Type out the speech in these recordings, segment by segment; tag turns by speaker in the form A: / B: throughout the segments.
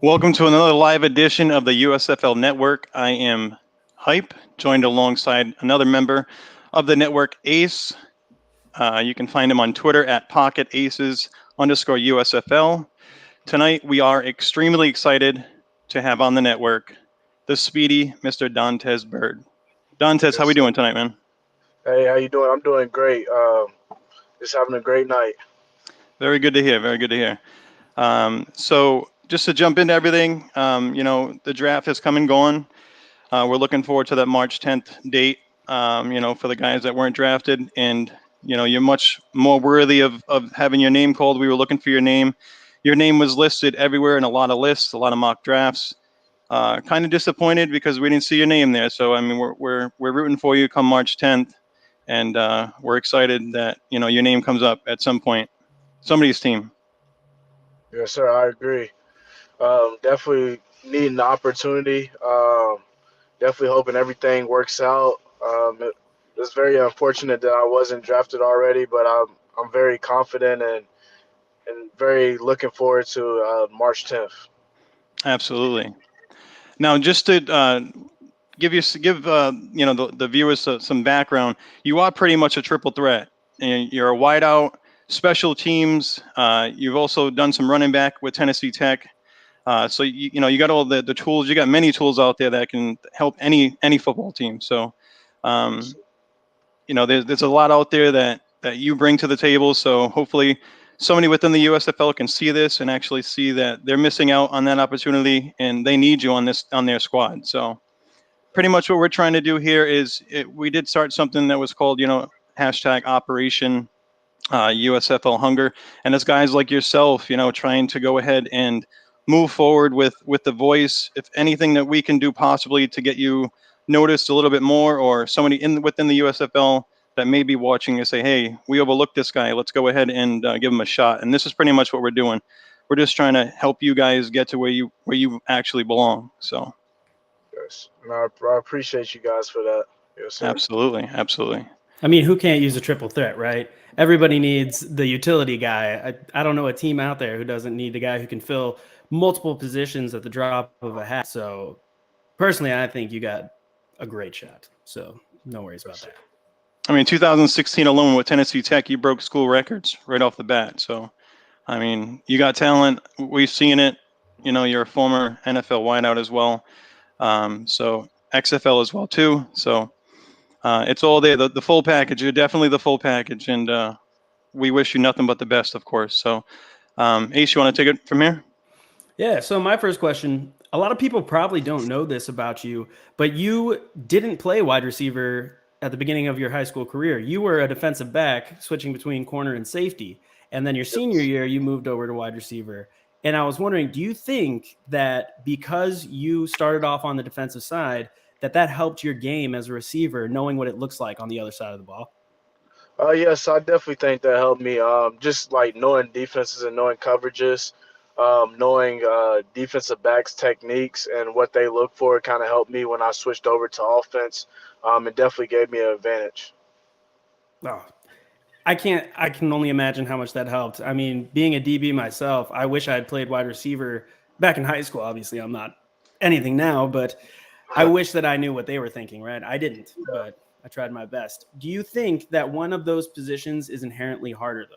A: Welcome to another live edition of the USFL Network. I am Hype, joined alongside another member of the network, Ace. You can find him on Twitter at pocketaces_USFL. Tonight, we are extremely excited to have on the network the speedy Mr. Dontez Byrd. Dontez, how
B: Yes,
A: we
B: sir.
A: doing tonight, man?
B: Hey, how you doing? I'm doing great. Just having a great night.
A: Very good to hear. Very good to hear. So just to jump into everything, the draft has come and gone. We're looking forward to that March 10th date, for the guys that weren't drafted. And, you're much more worthy of having your name called. We were looking for your name. Your name was listed everywhere in a lot of lists, a lot of mock drafts. Kind of disappointed because we didn't see your name there. So, I mean, we're rooting for you come March 10th. And we're excited that, your name comes up at some point, somebody's team.
B: Yes, sir. I agree. Definitely needing the opportunity. Definitely hoping everything works out. It's very unfortunate that I wasn't drafted already, but I'm very confident and very looking forward to March 10th.
A: Absolutely. Now, just to give the viewers some background, you are pretty much a triple threat. And you're a wideout, special teams. You've also done some running back with Tennessee Tech. So you got all the tools. You got many tools out there that can help any football team. So there's a lot out there that you bring to the table. So hopefully somebody within the USFL can see this and actually see that they're missing out on that opportunity and they need you on their squad. So pretty much what we're trying to do here is we did start something that was called, hashtag Operation USFL Hunger. And it's guys like yourself, trying to go ahead and move forward with the voice. If anything that we can do possibly to get you noticed a little bit more, or somebody within the USFL that may be watching and say, hey, we overlooked this guy. Let's go ahead and give him a shot. And this is pretty much what we're doing. We're just trying to help you guys get to where you actually belong. So
B: Yes, and I appreciate you guys for that. Yes, sir.
A: absolutely, absolutely.
C: I mean, who can't use a triple threat, right? Everybody needs the utility guy. I don't know a team out there who doesn't need the guy who can fill multiple positions at the drop of a hat. So personally, I think you got a great shot. So no worries about that.
A: I mean, 2016 alone with Tennessee Tech, you broke school records right off the bat. So, I mean, you got talent. We've seen it. You're a former NFL wideout as well. So XFL as well too. So it's all there. The full package. You're definitely the full package, and we wish you nothing but the best, of course. So, Ace, you want to take it from here?
C: Yeah. So my first question, a lot of people probably don't know this about you, but you didn't play wide receiver at the beginning of your high school career. You were a defensive back switching between corner and safety. And then your senior year, you moved over to wide receiver. And I was wondering, do you think that because you started off on the defensive side, that helped your game as a receiver, knowing what it looks like on the other side of the ball?
B: Yes, I definitely think that helped me. Just like knowing defenses and knowing coverages, knowing defensive backs' techniques and what they look for, kind of helped me when I switched over to offense. It definitely gave me an advantage.
C: Oh, I can only imagine how much that helped. I mean, being a DB myself, I wish I had played wide receiver back in high school. Obviously, I'm not anything now, but I wish that I knew what they were thinking, right? I didn't, but I tried my best. Do you think that one of those positions is inherently harder, though?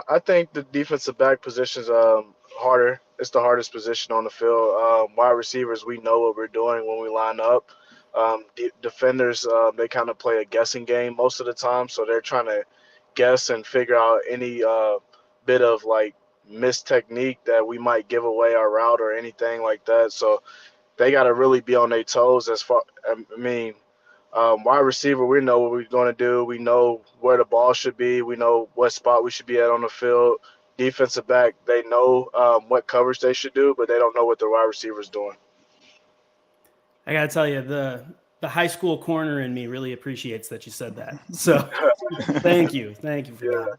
B: I think the defensive back position's harder. It's the hardest position on the field. Wide receivers, we know what we're doing when we line up. Defenders, they kind of play a guessing game most of the time, so they're trying to guess and figure out any bit of like missed technique that we might give away our route or anything like that. So they got to really be on their toes as far. I mean, wide receiver, we know what we're going to do. We know where the ball should be. We know what spot we should be at on the field. Defensive back, they know what coverage they should do, but they don't know what the wide receiver's doing.
C: I got to tell you, the high school corner in me really appreciates that you said that. So thank you for that.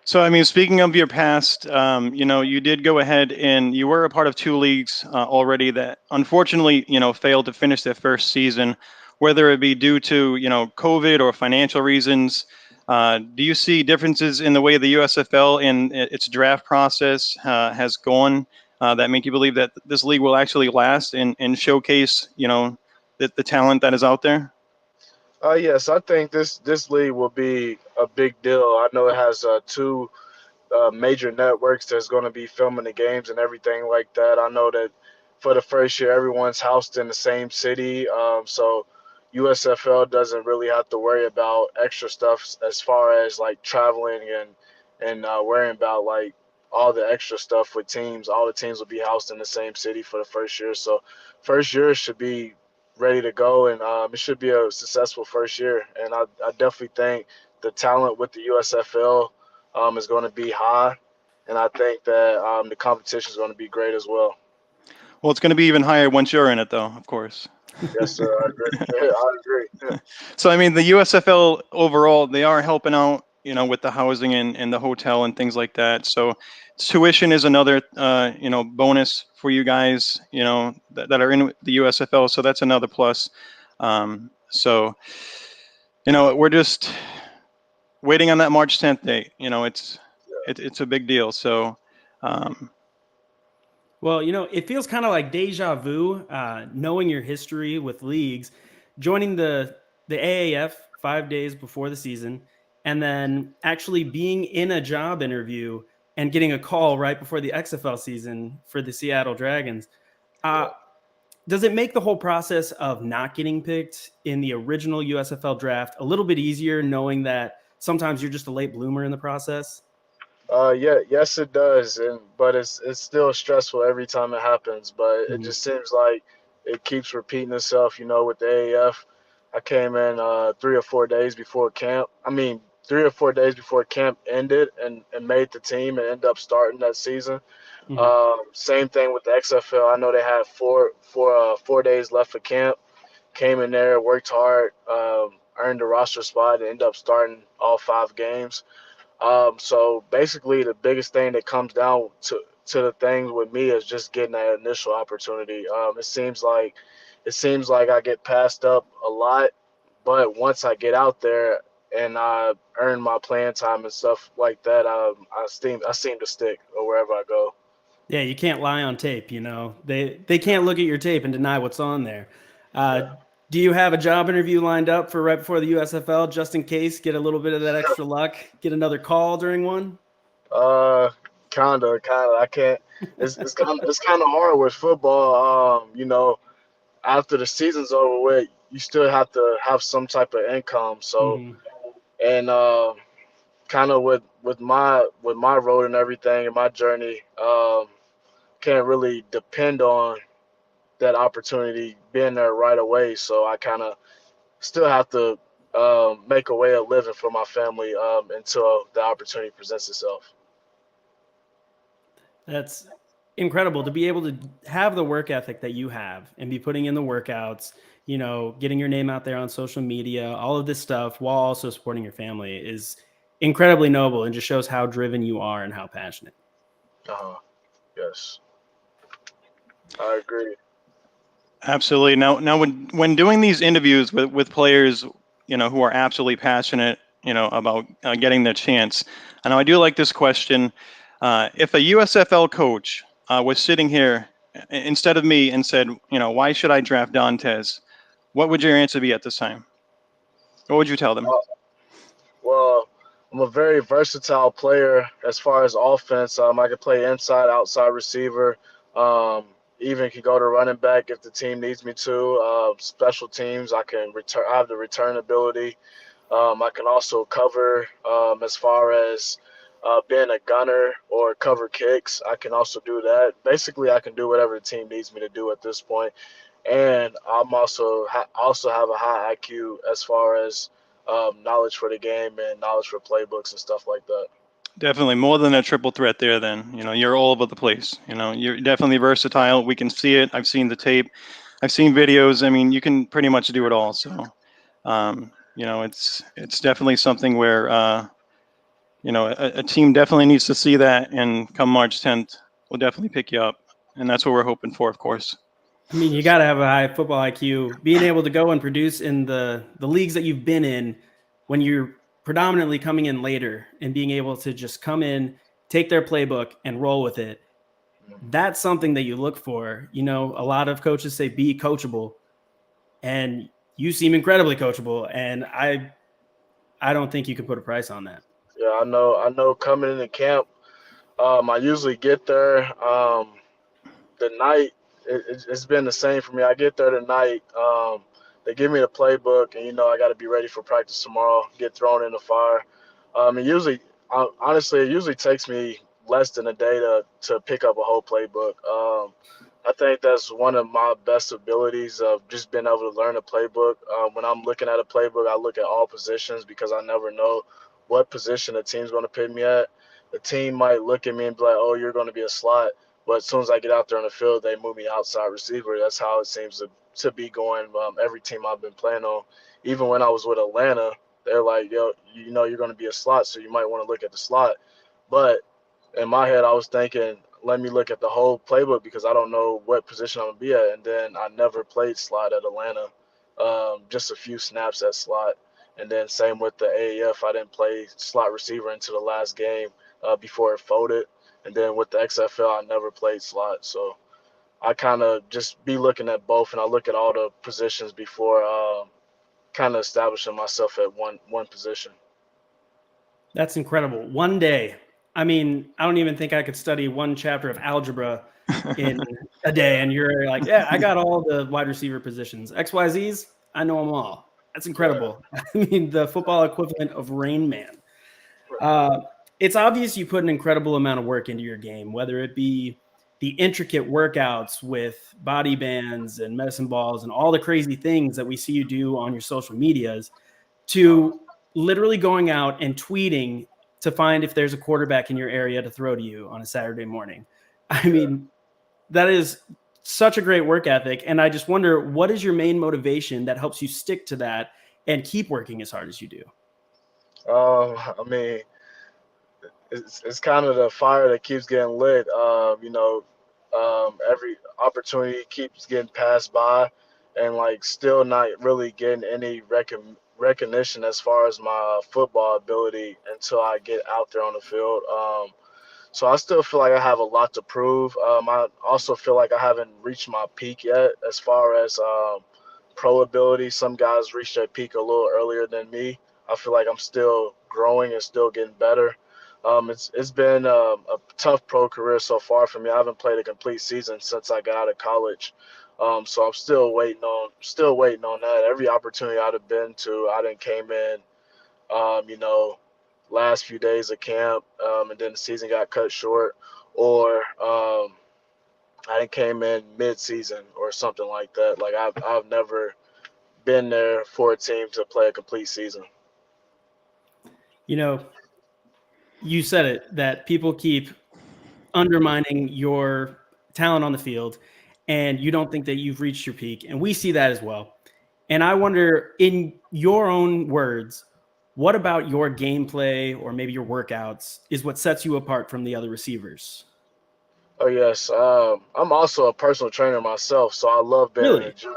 A: So, I mean, speaking of your past, you did go ahead and you were a part of two leagues already that unfortunately, failed to finish their first season, whether it be due to, COVID or financial reasons. Do you see differences in the way the USFL and its draft process has gone that make you believe that this league will actually last and showcase, the talent that is out there?
B: Yes, I think this league will be a big deal. I know it has two major networks that's going to be filming the games and everything like that. I know that for the first year, everyone's housed in the same city, so USFL doesn't really have to worry about extra stuff as far as like traveling and worrying about like all the extra stuff with teams. All the teams will be housed in the same city for the first year, so first year should be ready to go, and it should be a successful first year. And I definitely think the talent with the USFL is going to be high, and I think that the competition is going to be great as well.
A: Well, it's going to be even higher once you're in it, though, of course.
B: Yes, sir. I agree. I agree.
A: So, I mean, the USFL overall, they are helping out, with the housing and the hotel and things like that. So, tuition is another, bonus for you guys, that are in the USFL. So that's another plus. So, we're just waiting on that March 10th date. It's a big deal. So,
C: Well, it feels kind of like deja vu, knowing your history with leagues, joining the AAF 5 days before the season, and then actually being in a job interview and getting a call right before the XFL season for the Seattle Dragons. Does it make the whole process of not getting picked in the original USFL draft a little bit easier, knowing that sometimes you're just a late bloomer in the process?
B: Yes, it does, but it's still stressful every time it happens. But it just seems like it keeps repeating itself. With the AAF, I came in 3 or 4 days before camp. I mean, 3 or 4 days before camp ended, and made the team and ended up starting that season. Same thing with the XFL. I know they had 4 days left of camp. Came in there, worked hard, earned a roster spot, and ended up starting all 5 games. So basically, the biggest thing that comes down to the thing with me is just getting that initial opportunity. It seems like I get passed up a lot, but once I get out there and I earn my playing time and stuff like that, I seem to stick or wherever I go.
C: Yeah, you can't lie on tape. They can't look at your tape and deny what's on there. Do you have a job interview lined up for right before the USFL, just in case, get a little bit of that extra luck, get another call during one?
B: Uh, kinda. I can't. It's kind of hard with football. After the season's over with, you still have to have some type of income. So,
C: Mhm.
B: and kind of with my road and everything and my journey, can't really depend on that opportunity being there right away. So I kind of still have to make a way of living for my family until the opportunity presents itself.
C: That's incredible to be able to have the work ethic that you have and be putting in the workouts, getting your name out there on social media, all of this stuff while also supporting your family is incredibly noble and just shows how driven you are and how passionate.
B: Yes, I agree.
A: absolutely. Now, when doing these interviews with players, who are absolutely passionate, about getting their chance. And I do like this question. If a USFL coach was sitting here instead of me and said, why should I draft Dontez? What would your answer be at this time? What would you tell them?
B: Well, I'm a very versatile player as far as offense. I can play inside, outside receiver. Um, Even can go to running back if the team needs me to. Special teams, I can return. I have the return ability. I can also cover as far as being a gunner or cover kicks. I can also do that. Basically, I can do whatever the team needs me to do at this point. And I'm also have a high IQ as far as knowledge for the game and knowledge for playbooks and stuff like that.
A: Definitely more than a triple threat there then. You're all over the place. You're definitely versatile. We can see it. I've seen the tape. I've seen videos. I mean, you can pretty much do it all. So, it's definitely something where, a team definitely needs to see that, and come March 10th, we'll definitely pick you up. And that's what we're hoping for, of course.
C: I mean, you got to have a high football IQ. Being able to go and produce in the leagues that you've been in when you're predominantly coming in later and being able to just come in, take their playbook and roll with it. That's something that you look for. You know, a lot of coaches say be coachable, and you seem incredibly coachable. And I don't think you can put a price on that.
B: Yeah, I know. I know. Coming into camp, I usually get there the night. It's been the same for me. I get there tonight. They give me the playbook, and I got to be ready for practice tomorrow. Get thrown in the fire. It usually, honestly, it usually takes me less than a day to pick up a whole playbook. I think that's one of my best abilities of just being able to learn a playbook. When I'm looking at a playbook, I look at all positions because I never know what position the team's going to put me at. The team might look at me and be like, "Oh, you're going to be a slot," but as soon as I get out there on the field, they move me outside receiver. That's how it seems to be going. Every team I've been playing on, even when I was with Atlanta, they're like, "Yo, you're going to be a slot, so you might want to look at the slot." But in my head, I was thinking, let me look at the whole playbook because I don't know what position I'm gonna be at. And then I never played slot at Atlanta, just a few snaps at slot. And then same with the AAF, I didn't play slot receiver into the last game before it folded. And then with the XFL, I never played slot. So I kind of just be looking at both, and I look at all the positions before kind of establishing myself at one position.
C: That's incredible. One day. I mean, I don't even think I could study one chapter of algebra in a day. And you're like, yeah, I got all the wide receiver positions. XYZs, I know them all. That's incredible. I mean, the football equivalent of Rain Man. It's obvious you put an incredible amount of work into your game, whether it be the intricate workouts with body bands and medicine balls and all the crazy things that we see you do on your social medias, to literally going out and tweeting to find if there's a quarterback in your area to throw to you on a Saturday morning. I mean, that is such a great work ethic. And I just wonder, what is your main motivation that helps you stick to that and keep working as hard as you do?
B: I mean, it's kind of the fire that keeps getting lit. Every opportunity keeps getting passed by, and like still not really getting any recognition as far as my football ability until I get out there on the field. So I still feel like I have a lot to prove. I also feel like I haven't reached my peak yet as far as pro ability. Some guys reach their peak a little earlier than me. I feel like I'm still growing and still getting better. It's been a tough pro career so far for me. I haven't played a complete season since I got out of college, so I'm still waiting on that. Every opportunity I'd have been to, I done came in, um, you know, last few days of camp, and then the season got cut short, or I done came in mid-season or something like that. Like I've never been there for a team to play a complete season.
C: You know, you said it, that people keep undermining your talent on the field, and you don't think that you've reached your peak. And we see that as well. And I wonder, in your own words, what about your gameplay or maybe your workouts is what sets you apart from the other receivers?
B: Oh yes, I'm also a personal trainer myself, so I love being in the
C: Really?
B: gym.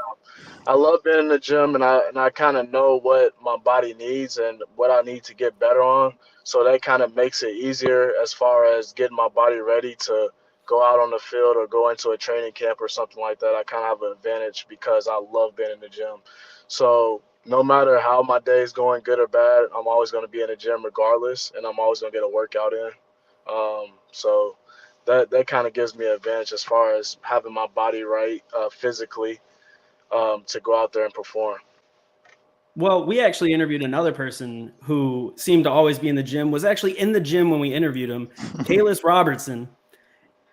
B: I love being in the gym, and I kind of know what my body needs and what I need to get better on. So that kind of makes it easier as far as getting my body ready to go out on the field or go into a training camp or something like that. I kind of have an advantage because I love being in the gym. So no matter how my day is going, good or bad, I'm always going to be in the gym regardless, and I'm always going to get a workout in. So that kind of gives me an advantage as far as having my body right physically to go out there and perform.
C: Well, we actually interviewed another person who seemed to always be in the gym, was actually in the gym when we interviewed him, Kalis Robertson.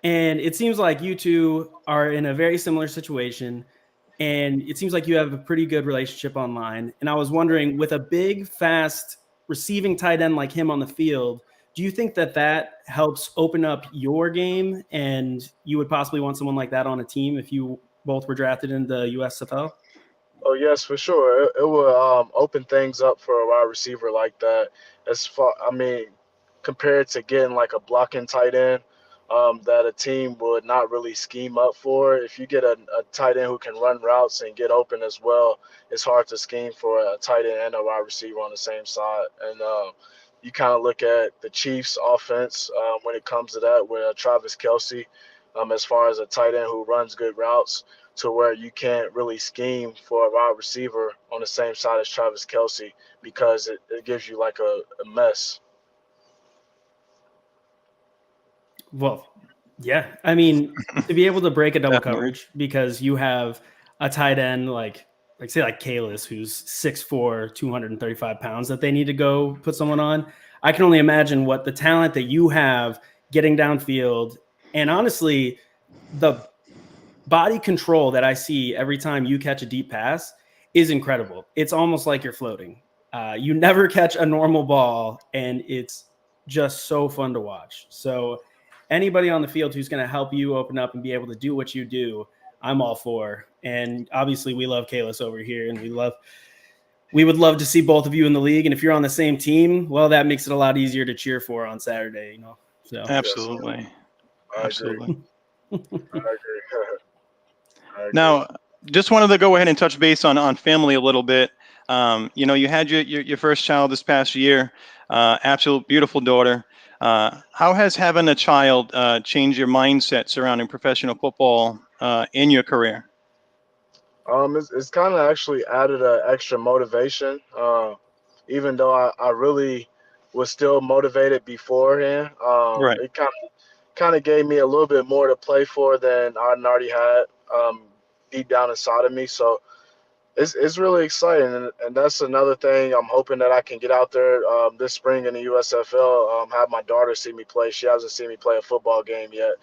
C: And it seems like you two are in a very similar situation. And it seems like you have a pretty good relationship online. And I was wondering, with a big, fast receiving tight end like him on the field, do you think that that helps open up your game? And you would possibly want someone like that on a team if you both were drafted in the USFL?
B: Oh yes, for sure. It will open things up for a wide receiver like that. As far, I mean, compared to getting like a blocking tight end, that a team would not really scheme up for. If you get a tight end who can run routes and get open as well, it's hard to scheme for a tight end and a wide receiver on the same side. And you kind of look at the Chiefs' offense when it comes to that, with Travis Kelce, as far as a tight end who runs good routes, to where you can't really scheme for a wide receiver on the same side as Travis Kelce because it gives you like a mess.
C: Well, yeah. I mean, to be able to break a double
A: Definitely.
C: coverage because you have a tight end like say like Kalis, who's 6'4", 235 pounds that they need to go put someone on. I can only imagine what the talent that you have getting downfield, and honestly, the body control that I see every time you catch a deep pass is incredible. It's almost like you're floating. You never catch a normal ball, and it's just so fun to watch. So anybody on the field who's going to help you open up and be able to do what you do, I'm all for. And obviously we love Kalis over here, and we would love to see both of you in the league. And if you're on the same team, well, that makes it a lot easier to cheer for on Saturday, you know? So
A: Absolutely.
B: I
A: Absolutely.
B: agree. I agree.
A: Now, just wanted to go ahead and touch base on family a little bit. You had your first child this past year, absolute beautiful daughter. How has having a child changed your mindset surrounding professional football in your career?
B: It's kind of actually added an extra motivation. Even though I really was still motivated beforehand,
A: Right.
B: it kind of gave me a little bit more to play for than I already had deep down inside of me. So it's really exciting, and that's another thing. I'm hoping that I can get out there this spring in the USFL. Have my daughter see me play. She hasn't seen me play a football game yet,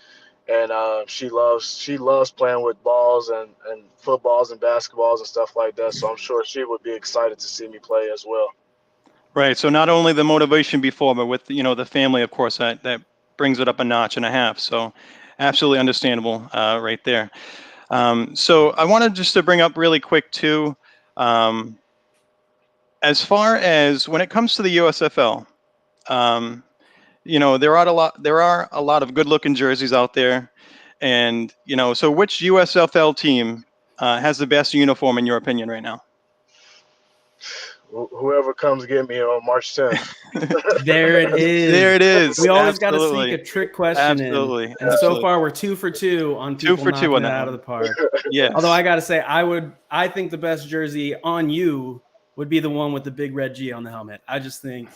B: and she loves playing with balls and footballs and basketballs and stuff like that. So I'm sure she would be excited to see me play as well.
A: Right. So not only the motivation before, but with the family, of course, that brings it up a notch and a half. So absolutely understandable right there. So I wanted just to bring up really quick too, as far as when it comes to the USFL, there are a lot of good-looking jerseys out there, and so which USFL team has the best uniform in your opinion right now?
B: Whoever comes get me on March 10th.
C: there it is.
A: There it is.
C: We always got to
A: Absolutely.
C: sneak a trick question
A: Absolutely.
C: in. And so
A: Absolutely.
C: far, we're 2 for 2 on
A: Two
C: people
A: for two
C: knocking
A: on
C: it
A: that
C: out
A: one.
C: of the park.
A: Yes.
C: Although I got to say, I think the best jersey on you would be the one with the big red G on the helmet. I just think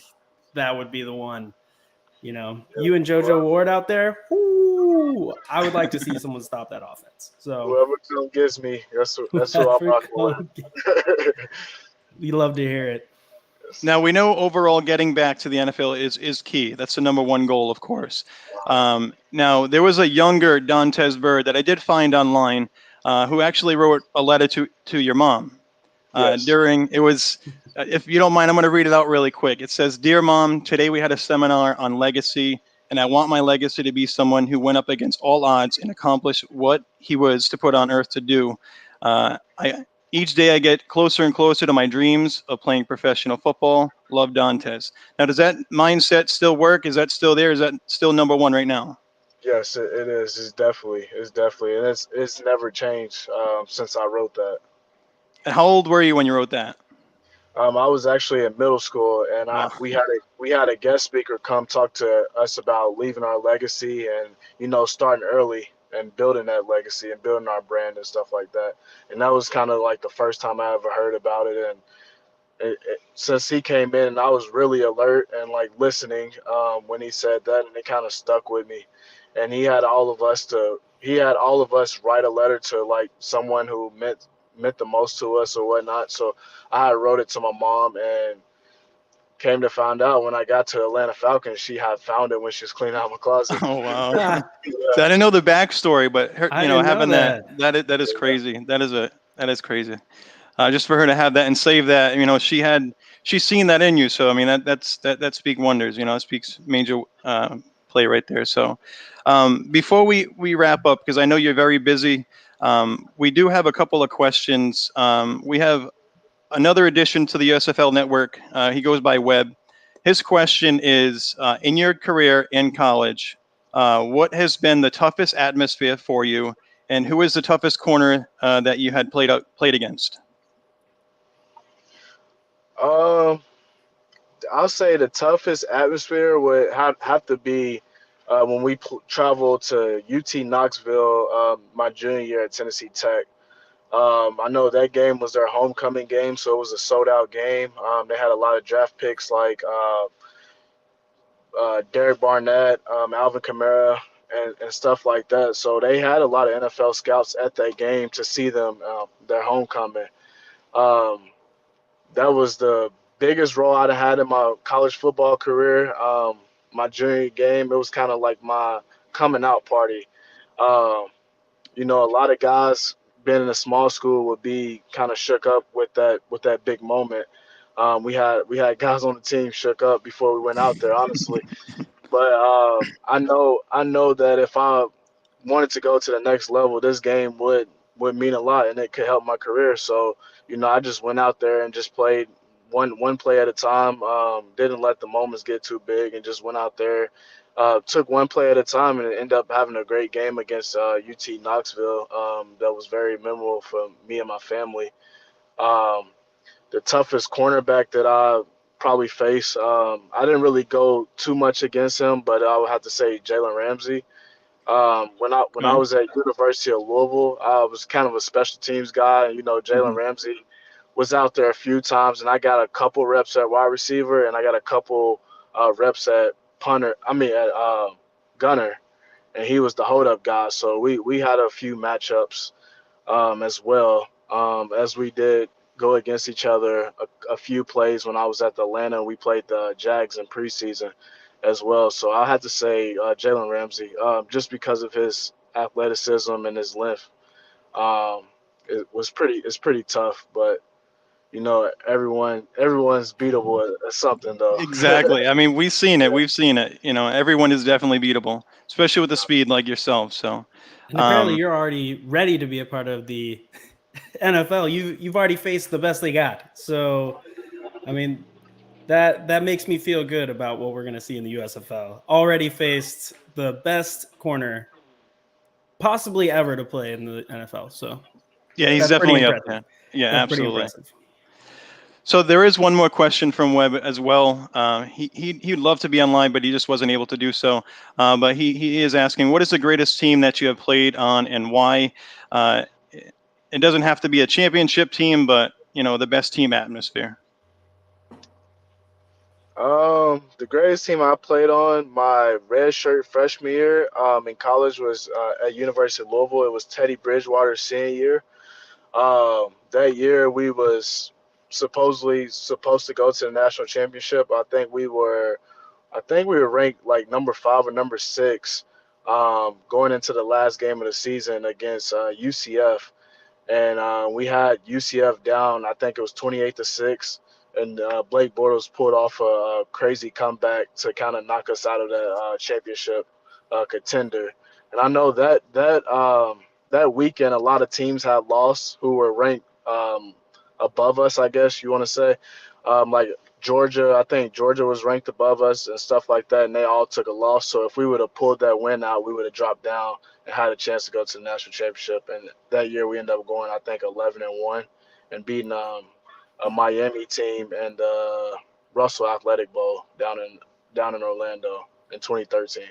C: that would be the one. You and JoJo Ward out there, whoo, I would like to see someone stop that offense. So
B: whoever comes gets me, that's who I'm rocking with.
C: We love to hear it.
A: Now, we know overall getting back to the NFL is key. That's the number one goal, of course. Now, there was a younger Dontez Byrd that I did find online who actually wrote a letter to your mom.
B: Yes.
A: If you don't mind, I'm going to read it out really quick. It says, "Dear Mom, today we had a seminar on legacy, and I want my legacy to be someone who went up against all odds and accomplished what he was to put on earth to do. Each day I get closer and closer to my dreams of playing professional football. Love, Dontez." Now, does that mindset still work? Is that still there? Is that still number one right now?
B: Yes, it is. It's definitely, and it's never changed since I wrote that.
A: And how old were you when you wrote that?
B: I was actually in middle school, and
A: Wow.
B: we had a guest speaker come talk to us about leaving our legacy and starting early and building that legacy and building our brand and stuff like that. And that was kind of like the first time I ever heard about it. And since he came in, I was really alert and like listening when he said that, and it kind of stuck with me. And he had all of us write a letter to like someone who meant the most to us or whatnot. So I wrote it to my mom, and came to find out when I got to Atlanta Falcons, she had found it when she was cleaning out my closet.
A: Oh, wow. So I didn't know the backstory, but her,
C: I didn't
A: having
C: know
A: that is crazy. That is crazy. Just for her to have that and save that, she's seen that in you. So I mean, that speaks wonders. It speaks major play right there. So before we wrap up, because I know you're very busy, we do have a couple of questions. We have another addition to the USFL network. He goes by Webb. His question is: in your career in college, what has been the toughest atmosphere for you, and who is the toughest corner that you had played against?
B: Um, I'll say the toughest atmosphere would have to be when we traveled to UT Knoxville my junior year at Tennessee Tech. I know that game was their homecoming game, so it was a sold out game. They had a lot of draft picks like Derek Barnett, Alvin Kamara, and stuff like that. So they had a lot of NFL scouts at that game to see them their homecoming. Um, that was the biggest role I'd had in my college football career. My junior game, it was kind of like my coming out party. Um, a lot of guys being in a small school would be kind of shook up with that big moment. We had guys on the team shook up before we went out there, honestly. But I know that if I wanted to go to the next level, this game would mean a lot, and it could help my career. So I just went out there and just played one play at a time. Didn't let the moments get too big, and just went out there, took one play at a time, and ended up having a great game against UT Knoxville. That was very memorable for me and my family. Um, the toughest cornerback that I probably face. I didn't really go too much against him, but I would have to say Jalen Ramsey. When I
A: Okay.
B: was at University of Louisville, I was kind of a special teams guy. Jalen
A: Hmm.
B: Ramsey was out there a few times, and I got a couple reps at wide receiver, and I got a couple reps at punter. I mean at gunner, and he was the hold up guy. So we had a few matchups as well as we did go against each other a few plays when I was at the Atlanta. We played the Jags in preseason as well. So I had to say Jalen Ramsey just because of his athleticism and his length. Um, it's pretty tough, but everyone's beatable at something though.
A: Exactly. I mean, we've seen it. We've seen it. Everyone is definitely beatable, especially with the speed like yourself. So,
C: And apparently,
A: um,
C: you're already ready to be a part of the NFL. You've already faced the best they got. So, I mean, that makes me feel good about what we're going to see in the USFL. Already faced the best corner possibly ever to play in the NFL. So
A: yeah, he's
C: that's pretty
A: definitely up
C: impressive.
A: there. Yeah,
C: That's pretty
A: absolutely.
C: impressive.
A: So there is one more question from Webb as well. He'd love to be online, but he just wasn't able to do so. But he is asking, what is the greatest team that you have played on and why? Uh, it doesn't have to be a championship team, but the best team atmosphere.
B: The greatest team I played on my red shirt freshman year in college was at University of Louisville. It was Teddy Bridgewater's senior year. That year we was supposedly supposed to go to the national championship. I think we were ranked like number 5 or number 6 going into the last game of the season against UCF, and we had UCF down. I think it was 28-6, and Blake Bortles pulled off a crazy comeback to kind of knock us out of that championship contender. And I know that weekend a lot of teams had lost who were ranked above us, I guess you want to say, like Georgia. I think Georgia was ranked above us and stuff like that, and they all took a loss. So if we would have pulled that win out, we would have dropped down and had a chance to go to the national championship. And that year we ended up going, I think, 11-1 and beating a Miami team and Russell Athletic Bowl down in Orlando in 2013.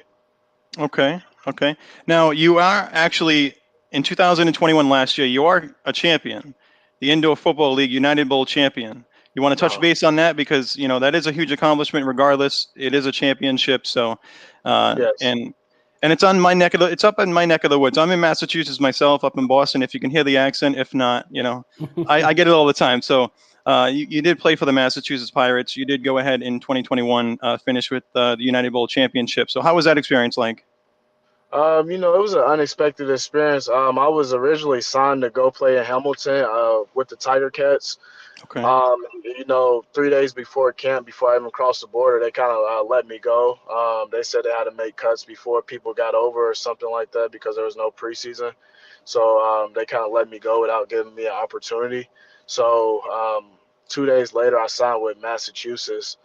A: Okay. Okay. Now you are actually in 2021 last year. You are a champion, the Indoor Football League United Bowl champion. You want to touch
B: Uh-huh.
A: base on that because that is a huge accomplishment. Regardless, it is a championship. So,
B: Yes.
A: and it's on my neck of the. It's up in my neck of the woods. I'm in Massachusetts myself, up in Boston. If you can hear the accent, if not, I get it all the time. So. You did play for the Massachusetts Pirates. You did go ahead in 2021, finish with the United Bowl championship. So how was that experience like?
B: It was an unexpected experience. I was originally signed to go play in Hamilton with the Tiger Cats.
A: Okay.
B: 3 days before camp, before I even crossed the border, they kind of let me go. They said they had to make cuts before people got over or something like that because there was no preseason. So they kind of let me go without giving me an opportunity. So 2 days later, I signed with Massachusetts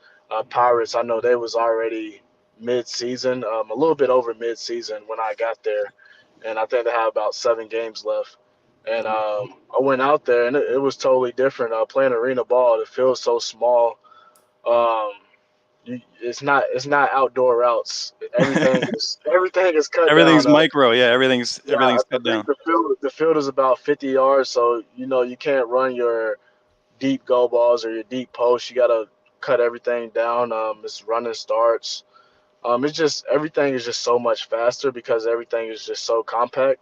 B: Pirates. I know they was already mid-season, a little bit over mid-season when I got there, and I think they had about 7 games left. And I went out there, and it was totally different. Playing arena ball, the field's so small. Um, it's not outdoor routes. Everything is cut down.
A: Everything's micro. Yeah, everything's
B: I
A: cut
B: think
A: down.
B: the field is about 50 yards, so you can't run your deep go balls or your deep posts. You gotta cut everything down. It's running starts. It's just everything is just so much faster because everything is just so compact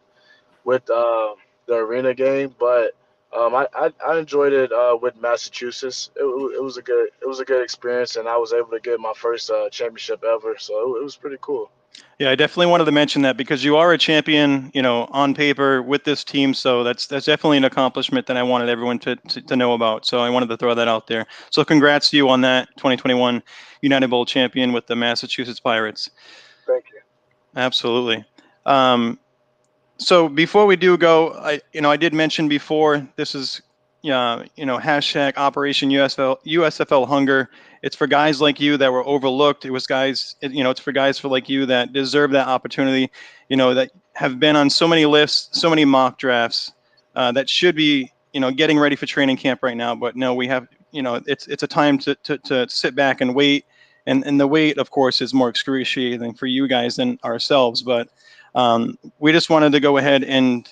B: with the arena game. But I enjoyed it with Massachusetts. It was a good experience, and I was able to get my first championship ever. So it was pretty cool.
A: Yeah, I definitely wanted to mention that because you are a champion, on paper with this team. So that's definitely an accomplishment that I wanted everyone to know about. So I wanted to throw that out there. So congrats to you on that 2021 United Bowl champion with the Massachusetts Pirates.
B: Thank you.
A: Absolutely. So before we do go, I did mention before, this is, hashtag Operation USFL Hunger. It's for guys like you that were overlooked. It's for guys like you that deserve that opportunity, that have been on so many lists, so many mock drafts, that should be, getting ready for training camp right now. But no, we have, it's a time to sit back and wait. And the wait, of course, is more excruciating for you guys than ourselves. But we just wanted to go ahead and,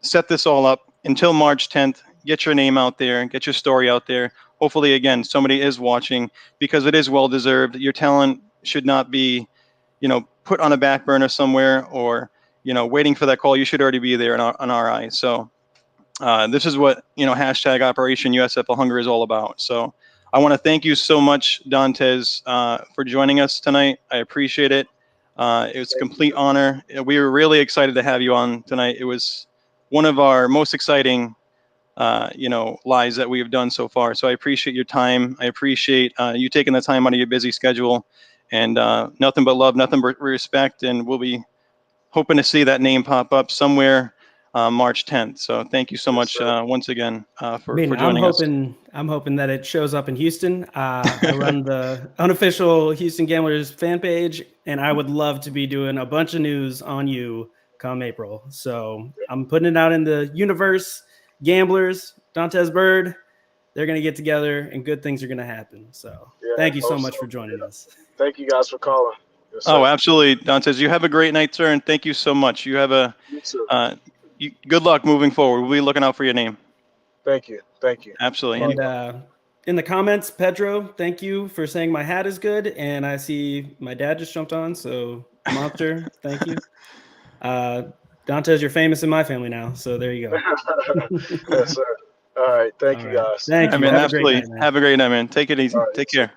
A: set this all up until March 10th. Get your name out there, get your story out there. Hopefully, again, somebody is watching because it is well deserved. Your talent should not be, put on a back burner somewhere or, waiting for that call. You should already be there on our eyes. So this is what, hashtag Operation USFL Hunger is all about. So I want to thank you so much, Dontez, for joining us tonight. I appreciate it. It was a complete honor. We were really excited to have you on tonight. It was one of our most exciting, lives that we have done so far. So I appreciate your time. I appreciate you taking the time out of your busy schedule, and nothing but love, nothing but respect. And we'll be hoping to see that name pop up somewhere March 10th. So thank you so much once again for joining us.
C: I'm hoping that it shows up in Houston. I run the unofficial Houston Gamblers fan page, and I would love to be doing a bunch of news on you come April. So I'm putting it out in the universe. Gamblers, Dontez Byrd, they're going to get together and good things are going to happen. So thank you so much for joining us.
B: Thank you guys for calling. Yes,
A: oh, absolutely. Dontez, you have a great night, sir. And thank you so much. You have good luck moving forward. We'll be looking out for your name.
B: Thank you.
A: Absolutely.
C: And in the comments, Pedro, thank you for saying my hat is good. And I see my dad just jumped on. So Monster, thank you. Dontez, you're famous in my family now. So there you go.
B: Yes, sir. All right. Thank you, guys.
C: Thank you.
A: Absolutely. Have a great night, man. Take it easy.
B: Right.
A: Take care.